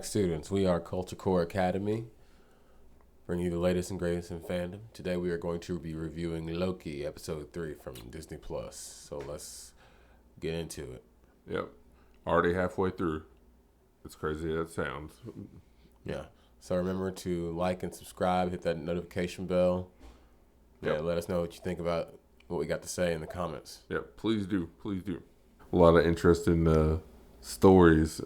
back, students. We are Culture Core Academy, bringing you the latest and greatest in fandom. Today we are going to be reviewing Loki, episode 3 from Disney+. So let's get into it. Yep. Already halfway through. It's crazy as that sounds. Yeah. So remember to like and subscribe, hit that notification bell. Yeah, let us know what you think about what we got to say in the comments. Yeah, please do. Please do. A lot of interesting stories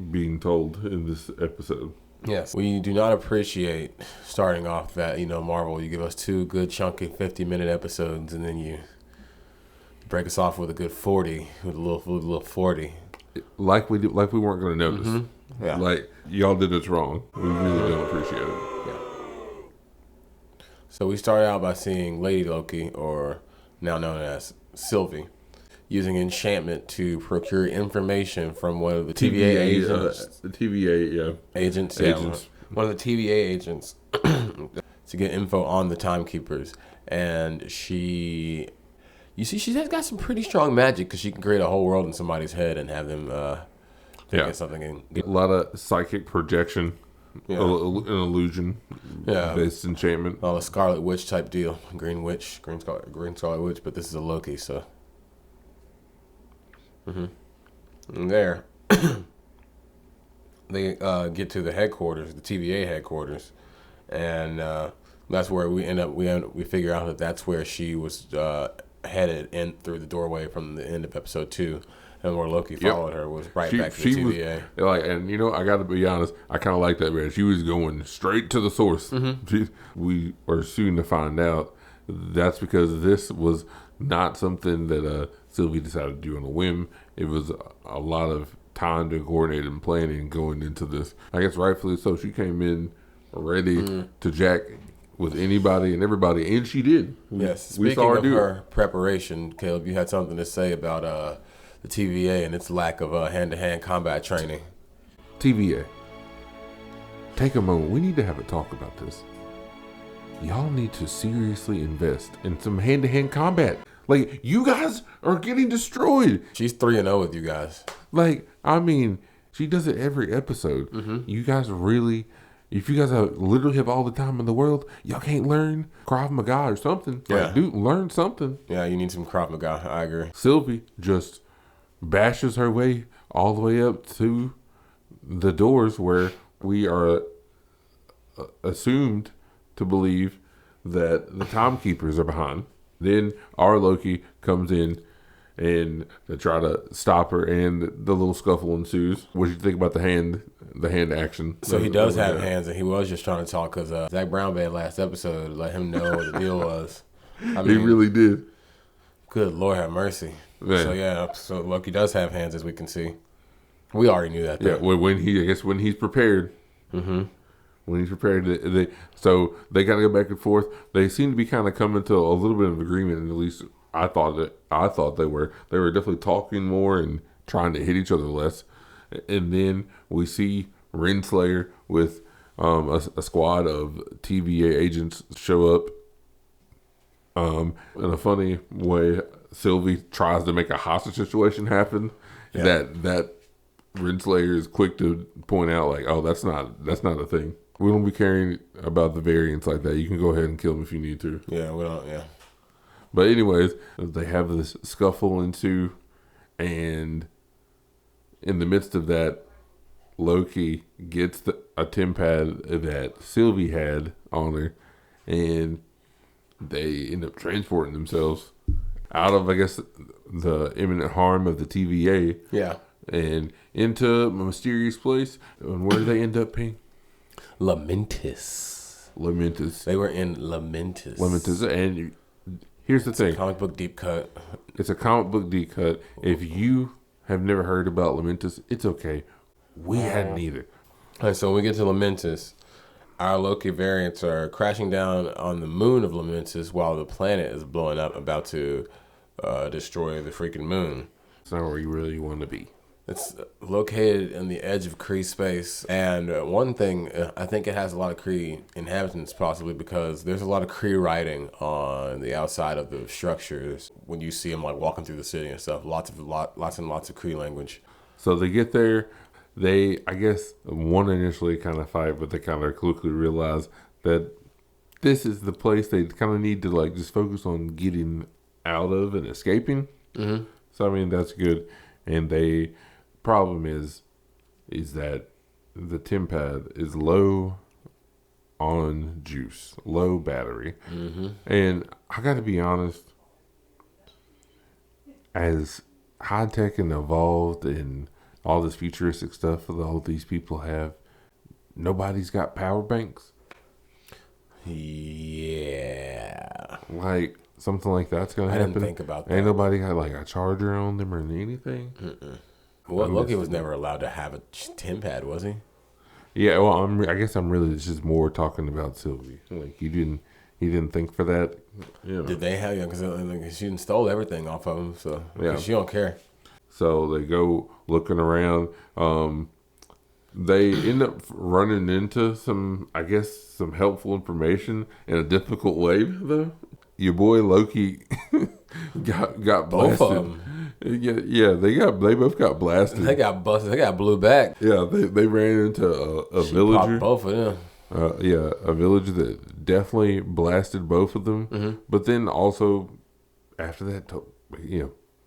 being told in this episode. Yes. We do not appreciate starting off that, Marvel, you give us 2 good chunky 50-minute episodes and then you break us off with a good 40, with a little 40. Like we weren't going to notice. Mm-hmm. Yeah. Like, y'all did us wrong. We really don't appreciate it. Yeah. So we started out by seeing Lady Loki, or now known as Sylvie, using enchantment to procure information from one of the TVA agents. The TVA, yeah. Agents. One of the TVA agents to get info on the timekeepers. And she's got some pretty strong magic because she can create a whole world in somebody's head and have them think of something. A lot of psychic projection, an illusion, based enchantment. Well, a Scarlet Witch type deal. Green Scarlet Witch, but this is a Loki, so. And there, they get to the headquarters, the TVA headquarters, and that's where we end up. We figure out that that's where she was headed in through the doorway from the end of episode 2, and where Loki followed her was back to the TVA. I got to be honest, I kind of like that. Man, she was going straight to the source. Mm-hmm. We are soon to find out that's because this was not something that Sylvie decided to do on a whim. It was a lot of time to coordinate and planning going into this. I guess rightfully so. She came in ready to jack with anybody and everybody, and she did. Yes. Speaking of her preparation, Caleb, you had something to say about the TVA and its lack of hand-to-hand combat training. TVA, take a moment. We need to have a talk about this. Y'all need to seriously invest in some hand-to-hand combat. Like, you guys are getting destroyed. She's 3-0 with you guys. Like, I mean, she does it every episode. You guys really, if you guys literally have all the time in the world, y'all can't learn Krav Maga or something. Yeah. Like, dude, learn something. Yeah, you need some Krav Maga. I agree. Sylvie just bashes her way all the way up to the doors where we are assumed to believe that the timekeepers are behind. Then our Loki comes in and to try to stop her, and the little scuffle ensues. What do you think about the hand action? So he does have hands, and he was just trying to talk because Zach Brown Band last episode let him know what the deal was. I mean, he really did. Good Lord have mercy. Man. So Loki does have hands, as we can see. We already knew that. Yeah, when he's prepared. When he's prepared, so they kind of go back and forth. They seem to be kind of coming to a little bit of agreement, and at least I thought they were. They were definitely talking more and trying to hit each other less. And then we see Renslayer with a squad of TVA agents show up. In a funny way, Sylvie tries to make a hostage situation happen. Yeah. That Renslayer is quick to point out, like, oh, that's not a thing. We don't be caring about the variants like that. You can go ahead and kill them if you need to. Yeah, we don't. Yeah. But anyways, they have this scuffle ensue, and in the midst of that, Loki gets a TemPad that Sylvie had on her, and they end up transporting themselves out of, I guess, the imminent harm of the TVA. Yeah. And into a mysterious place. And where do they end up being? Lamentis. They were in Lamentis. And here's the thing. Comic book deep cut. It's a comic book deep cut. If you have never heard about Lamentis, it's okay. We hadn't either. All right, so when we get to Lamentis, our Loki variants are crashing down on the moon of Lamentis while the planet is blowing up, about to destroy the freaking moon. It's not where you really want to be. It's located in the edge of Kree space, and one thing, I think it has a lot of Kree inhabitants, possibly because there's a lot of Kree writing on the outside of the structures when you see them like walking through the city and stuff. Lots and lots of Kree language. So they get there, they, I guess, one initially kind of fight, but they kind of quickly realize that this is the place they kind of need to like just focus on getting out of and escaping. Mm-hmm. So I mean that's good. And they problem is that the TemPad is low on juice, low battery, and I got to be honest, as high tech and evolved and all this futuristic stuff that all these people have, nobody's got power banks. Yeah. Like, something like that's going to happen. I didn't think about that. Ain't nobody got, like, a charger on them or anything. Well, Loki was never allowed to have a TemPad, was he? Yeah, well, I guess I'm really just more talking about Sylvie. Like, he didn't think for that. You know. Did they have, because she stole everything off of him, so she don't care. So they go looking around. They end up running into some helpful information in a difficult way, though. Your boy Loki got blasted. Both of them. Yeah, they both got blasted. They got busted. They got blew back. Yeah, they ran into a villager. Both of them. A villager that definitely blasted both of them. Mm-hmm. But then also after that,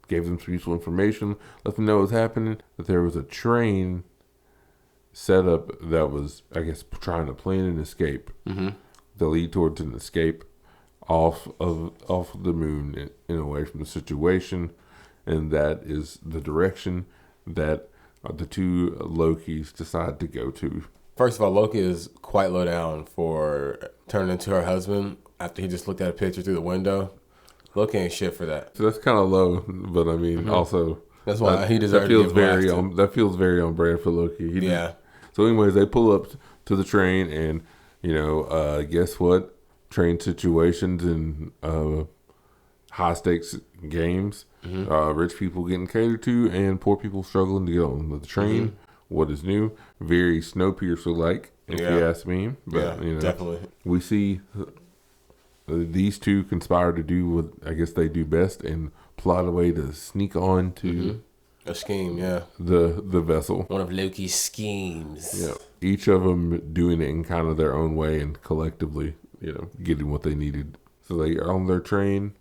gave them some useful information, let them know what was happening. That there was a train set up that was, I guess, trying to plan an escape. Mm-hmm. To lead towards an escape off of the moon and away from the situation. And that is the direction that the two Lokis decide to go to. First of all, Loki is quite low down for turning into her husband after he just looked at a picture through the window. Loki ain't shit for that. So that's kind of low, but I mean, also that's why he deserves to get blasted. That feels very on brand for Loki. So, anyways, they pull up to the train, and guess what? Train situations and high stakes games. Mm-hmm. Rich people getting catered to, and poor people struggling to get on the train. Mm-hmm. What is new? Very Snowpiercer-like, if you ask me. But, definitely. We see these two conspire to do what I guess they do best and plot a way to sneak on to a scheme, the vessel. One of Loki's schemes. Yeah, each of them doing it in kind of their own way and collectively, getting what they needed. So they are on their train.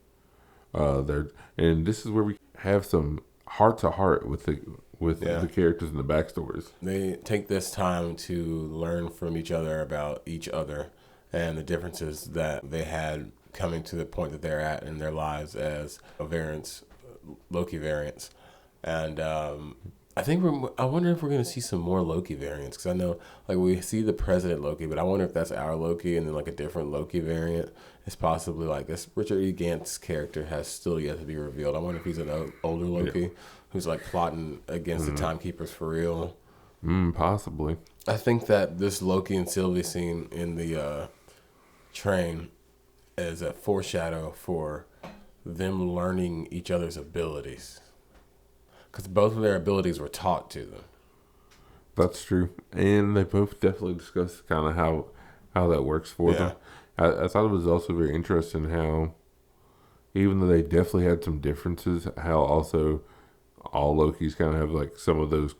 And this is where we have some heart to heart with the characters and the backstories. They take this time to learn from each other about each other and the differences that they had coming to the point that they're at in their lives as Loki variants. And I wonder if we're going to see some more Loki variants, because I know we see the President Loki, but I wonder if that's our Loki and then a different Loki variant is possibly this Richard E. Gant's character has still yet to be revealed. I wonder if he's an older Loki who's plotting against the Timekeepers for real. Possibly. I think that this Loki and Sylvie scene in the train is a foreshadow for them learning each other's abilities. Because both of their abilities were taught to them. That's true. And they both definitely discussed kind of how that works for them. I thought it was also very interesting how, even though they definitely had some differences, how also all Lokis kind of have some of those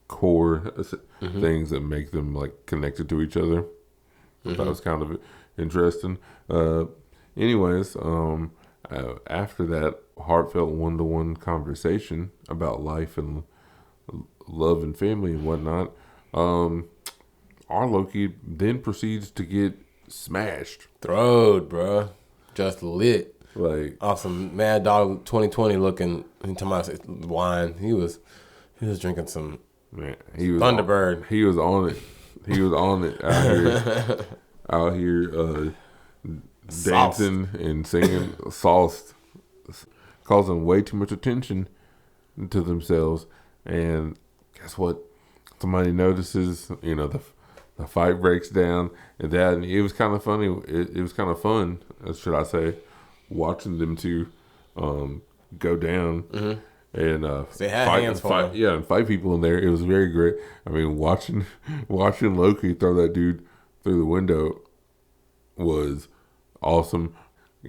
core things that make them connected to each other. Mm-hmm. That was kind of interesting. Anyways, after that heartfelt one-to-one conversation about life and love and family and whatnot, our Loki then proceeds to get smashed. Throwed, bruh. Just lit. Awesome Mad Dog 2020 looking wine. He was drinking some Thunderbird. He was on it. He was on it out here dancing and singing sauce, causing way too much attention to themselves. And guess what? Somebody notices, the fight breaks down, and it was kind of funny. It was kind of fun, should I say, watching them two go down and they had hands for them. Yeah, and fight people in there. It was very great. I mean, watching Loki throw that dude through the window was awesome.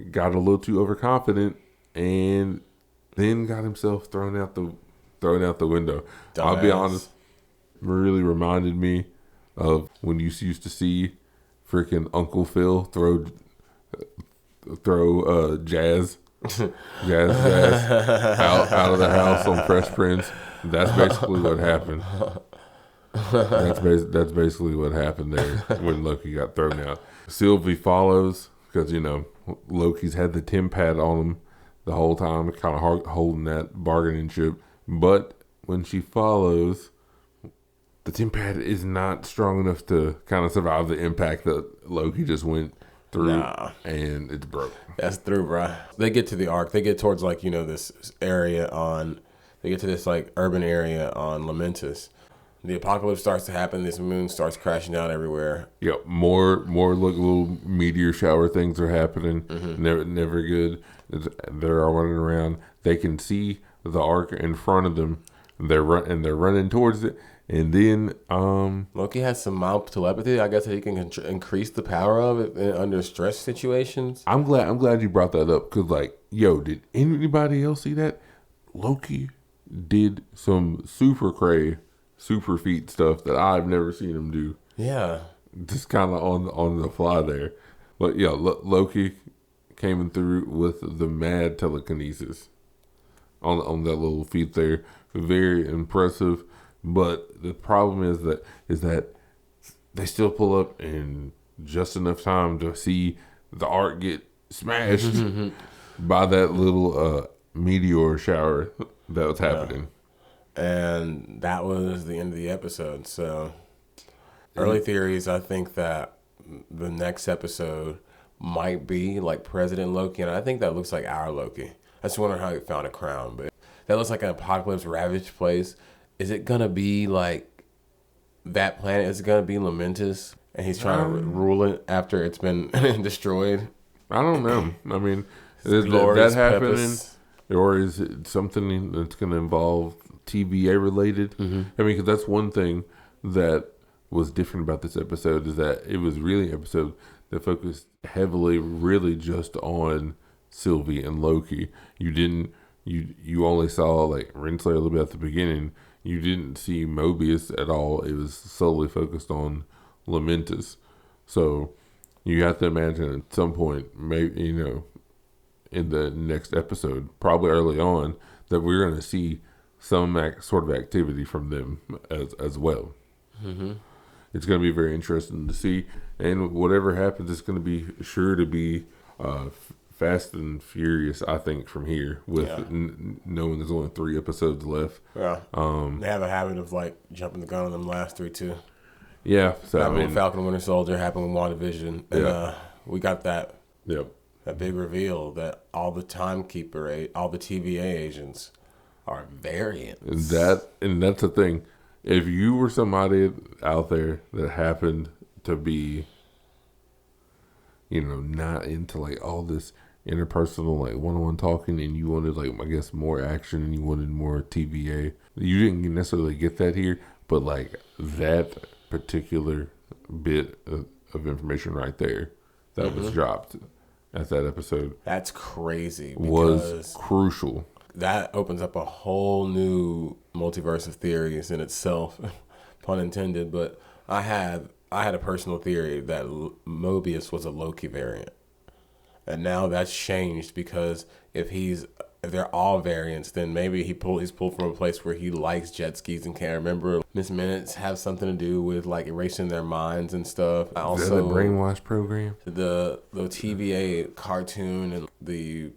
Got a little too overconfident, and then got himself thrown out the window. Dumbass. I'll be honest. really reminded me of when you used to see freaking Uncle Phil throw jazz out of the house on Fresh Prince. That's basically what happened. That's basically what happened there when Loki got thrown out. Sylvie follows because Loki's had the Tim pad on him the whole time, kind of holding that bargaining chip. But when she follows, the Tim pad is not strong enough to kind of survive the impact that Loki just went through, and it's broke. That's through, bro. They get to the arc. They get towards this area on. They get to this urban area on Lamentis. The apocalypse starts to happen. This moon starts crashing down everywhere. Yep, more little meteor shower things are happening. Mm-hmm. Never good. They're all running around. They can see the arc in front of them. They're running towards it. And then Loki has some mild telepathy. I guess that he can increase the power of it under stress situations. I'm glad you brought that up because, did anybody else see that? Loki did some super feat stuff that I've never seen him do. Yeah, just kind of on the fly there. But yeah, Loki came through with the mad telekinesis on that little feat there. Very impressive. But the problem is that they still pull up in just enough time to see the arc get smashed by that little meteor shower that was happening. And that was the end of the episode. So, early theories, I think that the next episode might be President Loki, and I think that looks like our Loki. I just wonder how he found a crown, but that looks like an apocalypse ravaged place. Is it gonna be that planet? Is it gonna be Lamentis, and he's trying to rule it after it's been destroyed? I don't know. I mean, is that happening, purpose. Or is it something that's gonna involve TVA related? Mm-hmm. I mean, because that's one thing that was different about this episode is that it was really an episode that focused heavily, really just on Sylvie and Loki. You only saw Renslayer a little bit at the beginning. You didn't see Mobius at all. It was solely focused on Lamentis. So you have to imagine at some point, maybe in the next episode, probably early on, that we're going to see some sort of activity from them as well. Mm-hmm. It's going to be very interesting to see, and whatever happens, it's going to be sure to be Fast and Furious, I think, from here with knowing there's only 3 episodes left. Yeah. They have a habit of jumping the gun on them last 3 too. Yeah. So happened with Falcon and Winter Soldier, happened with WandaVision. And we got that. Yep. That big reveal that all the Timekeeper, all the TVA agents are variants. And that's the thing. If you were somebody out there that happened to be, not into all this interpersonal one-on-one talking, and you wanted I guess more action and you wanted more TVA, you didn't necessarily get that here, but that particular bit of information right there that was dropped at that episode, that's crazy, was crucial. That opens up a whole new multiverse of theories in itself, pun intended. But I had a personal theory that Mobius was a Loki variant. And now that's changed because if they're all variants, then maybe he's pulled from a place where he likes jet skis and can't remember. Miss Minutes have something to do with erasing their minds and stuff. Also, is that the brainwash program? The TVA cartoon and the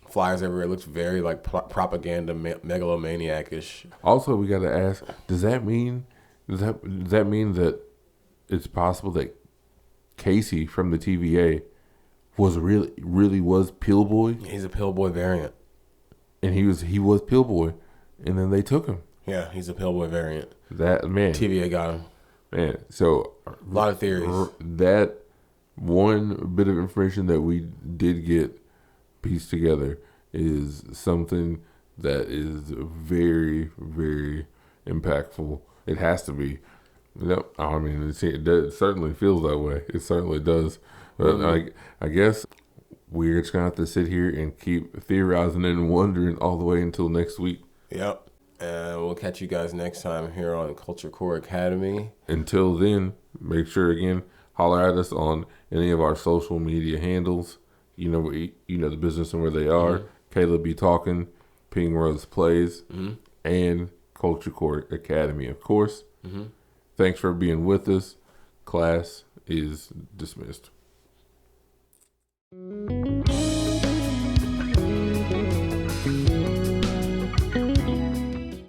flyers everywhere looks very propaganda megalomaniac-ish. Also, we got to ask: does that mean that it's possible that Casey from the TVA was really was Pillboy? He's a Pillboy variant, and he was Pillboy, and then they took him. Yeah, he's a Pillboy variant. That man, TVA got him. Man, so a lot of theories. That one bit of information that we did get pieced together is something that is very, very impactful. It has to be. Yep. I mean, it certainly feels that way. It certainly does. But I guess we're just going to have to sit here and keep theorizing and wondering all the way until next week. Yep. And we'll catch you guys next time here on Culture Core Academy. Until then, make sure again, holler at us on any of our social media handles. You know the business and where they are. Caleb be talking, Ping Rose Plays, and Culture Core Academy, of course. Thanks for being with us. Class is dismissed.